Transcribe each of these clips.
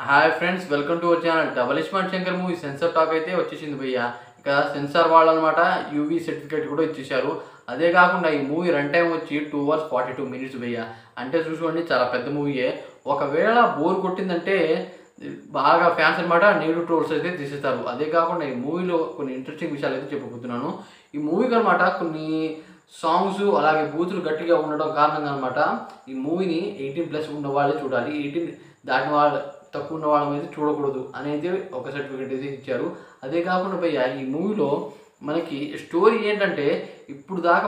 Hi friends, welcome to our channel. Double iSmart Shankar movie censor talk అయితే వచ్చేసింది భయ్య. ఇక సెన్సార్ వాళ్ళు అనమాట యూవీ సర్టిఫికేట్ కూడా ఇచ్చేశారు. అదే కాకుండా ఈ మూవీ రన్ టైం వచ్చి 2 hours 42 minutes భయ్య. అంటే చూసుకోండి, చాలా పెద్ద మూవీయే. ఒకవేళ బోర్ కొట్టిందంటే బాగా ఫ్యాన్స్ అనమాట నెగిటివ్ ట్రోల్స్ అయితే తీసేస్తారు. అదే కాకుండా ఈ మూవీలో కొన్ని ఇంట్రెస్టింగ్ విషయాలు అయితే చెప్పబోతున్నాను. ఈ మూవీకి అనమాట కొన్ని సాంగ్స్ అలాగే బూతులు గట్టిగా ఉండడం కారణంగా అనమాట ఈ మూవీని 18+ ఉన్న వాళ్ళే చూడాలి. 18 దాటిన వాళ్ళు తక్కువ ఉన్న వాళ్ళ మీద చూడకూడదు అనేది ఒక సర్టిఫికేట్ అయితే ఇచ్చారు. అదే కాకుండా భయ్య ఈ మూవీలో మనకి స్టోరీ ఏంటంటే, ఇప్పుడు దాకా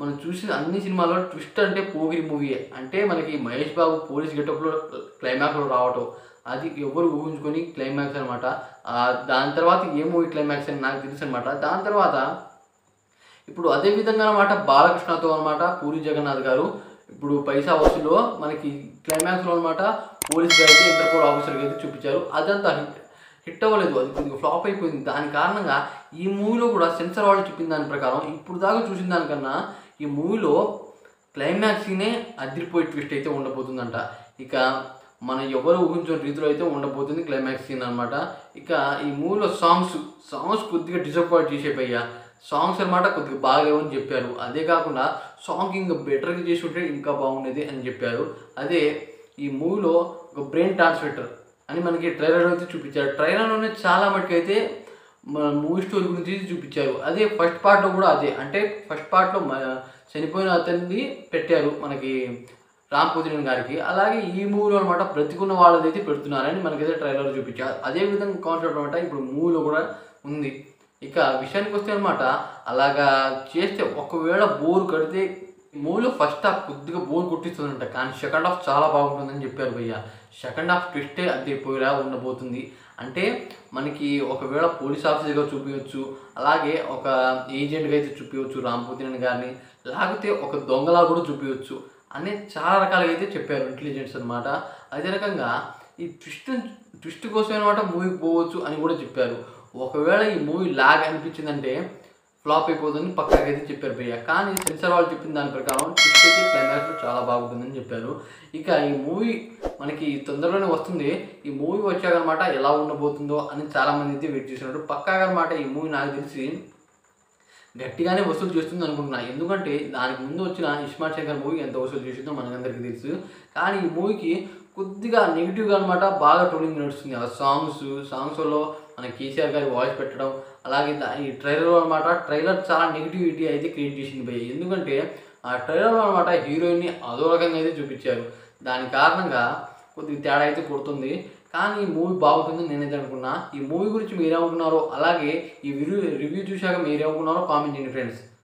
మనం చూసిన అన్ని సినిమాల్లో ట్విస్ట్ అంటే పోగిరి మూవీయే. అంటే మనకి మహేష్ బాబు పోలీస్ గెటప్లో క్లైమాక్స్లో రావటం, అది ఎవరు ఊహించుకొని క్లైమాక్స్ అనమాట. దాని తర్వాత ఏ మూవీ క్లైమాక్స్ అని నాకు తెలుసు అనమాట. దాని తర్వాత ఇప్పుడు అదే విధంగా అనమాట బాలకృష్ణతో అనమాట పూరి జగన్నాథ్ గారు ఇప్పుడు పైసా వసూలో మనకి క్లైమాక్స్లో అనమాట పోలీస్గా అయితే ఇంటర్పోల్ ఆఫీసర్గా అయితే చూపించారు. అదంతా హిట్ అవ్వలేదు, అది కొద్దిగా ఫ్లాప్ అయిపోయింది. దాని కారణంగా ఈ మూవీలో కూడా సెన్సార్ వాళ్ళు చెప్పిన దాని ప్రకారం ఇప్పుడు దాకా చూసిన దానికన్నా ఈ మూవీలో క్లైమాక్స్నే అదిరిపోయే ట్విస్ట్ అయితే ఉండబోతుందంట. ఇక మనం ఎవరు ఊహించిన రీతిలో అయితే ఉండబోతుంది క్లైమాక్స్ సీన్ అనమాట. ఇక ఈ మూవీలో సాంగ్స్ కొద్దిగా డిసప్పాయింట్ చేసేపోయా. సాంగ్స్ అనమాట కొద్దిగా బాగలేవని చెప్పారు. అదే కాకుండా సాంగ్ ఇంకా బెటర్గా చేసి ఉంటే ఇంకా బాగుండేది అని చెప్పారు. అదే ఈ మూవీలో ఒక బ్రెయిన్ ట్రాన్స్మిటర్ అని మనకి ట్రైలర్ అయితే చూపించారు. ట్రైలర్లోనే చాలా మటుకు అయితే మన మూవీ స్టోరీ గురించి చూపించారు. అదే ఫస్ట్ పార్ట్లో కూడా అదే, అంటే ఫస్ట్ పార్ట్లో చనిపోయిన అతన్ని పెట్టారు మనకి రాంపోతినేని గారికి. అలాగే ఈ మూవీలో అనమాట బ్రతికున్న వాళ్ళదైతే పెడుతున్నారని మనకైతే ట్రైలర్ చూపించారు. అదే విధంగా కాన్సెప్ట్ అనమాట ఇప్పుడు మూవీలో కూడా ఉంది. ఇక విషయానికి వస్తే అనమాట అలాగా చేస్తే ఒకవేళ బోర్ కడితే మూవీలో ఫస్ట్ హాఫ్ కొద్దిగా బోర్ కొట్టిస్తుందంట, కానీ సెకండ్ హాఫ్ చాలా బాగుంటుందని చెప్పారు భయ్య. సెకండ్ హాఫ్ ట్విస్టే అద్దెపోయేలా ఉండబోతుంది. అంటే మనకి ఒకవేళ పోలీస్ ఆఫీసర్గా చూపించవచ్చు, అలాగే ఒక ఏజెంట్గా అయితే చూపించవచ్చు రాంపోతినేని గారిని, లేకపోతే ఒక దొంగలా కూడా చూపించవచ్చు అనే చాలా రకాలుగా అయితే చెప్పారు ఇంటెలిజెన్స్ అనమాట. అదే రకంగా ఈ ట్విస్ట్ కోసం అనమాట మూవీకి పోవచ్చు అని కూడా చెప్పారు. ఒకవేళ ఈ మూవీ లాగ్ అనిపించిందంటే ఫ్లాప్ అయిపోతుందని పక్కాగా అయితే చెప్పారు భయ్య. కానీ సెన్సార్ వాళ్ళు చెప్పిన దాని ప్రకారం ట్విస్ట్ అయితే క్లైమాక్స్లో చాలా బాగుంటుందని చెప్పారు. ఇక ఈ మూవీ మనకి తొందరలోనే వస్తుంది. ఈ మూవీ వచ్చాకనమాట ఎలా ఉండబోతుందో అని చాలామంది అయితే వెయిట్ చేస్తున్నారు. పక్కాగా అనమాట ఈ మూవీ నాకు తెలిసి గట్టిగానే వసూలు చేస్తుంది అనుకుంటున్నా. ఎందుకంటే దానికి ముందు వచ్చిన ఇస్మార్ట్ శంకర్ మూవీ ఎంత వసూలు చేసిందో మనకందరికీ తెలుసు. కానీ ఈ మూవీకి కొద్దిగా నెగిటివ్గా అనమాట బాగా ట్రోలింగ్ నడుస్తుంది. ఆ సాంగ్స్లో మన కేసీఆర్ గారి వాయిస్ పెట్టడం, అలాగే ఈ ట్రైలర్లో అనమాట ట్రైలర్ చాలా నెగిటివిటీ అయితే క్రియేట్ చేసింది భయ్య. ఎందుకంటే ఆ ట్రైలర్లో అనమాట హీరోయిన్ని అదో రకంగా అయితే చూపించారు. దాని కారణంగా కొద్దిగా తేడా అయితే కొడుతుంది. కానీ ఈ మూవీ బాగుంటుందని నేనైతే అనుకున్నా. ఈ మూవీ గురించి మీరేమనుకున్నారో, అలాగే ఈ రివ్యూ చూశాక మీరేమనుకున్నారో కామెంట్ చేయండి ఫ్రెండ్స్.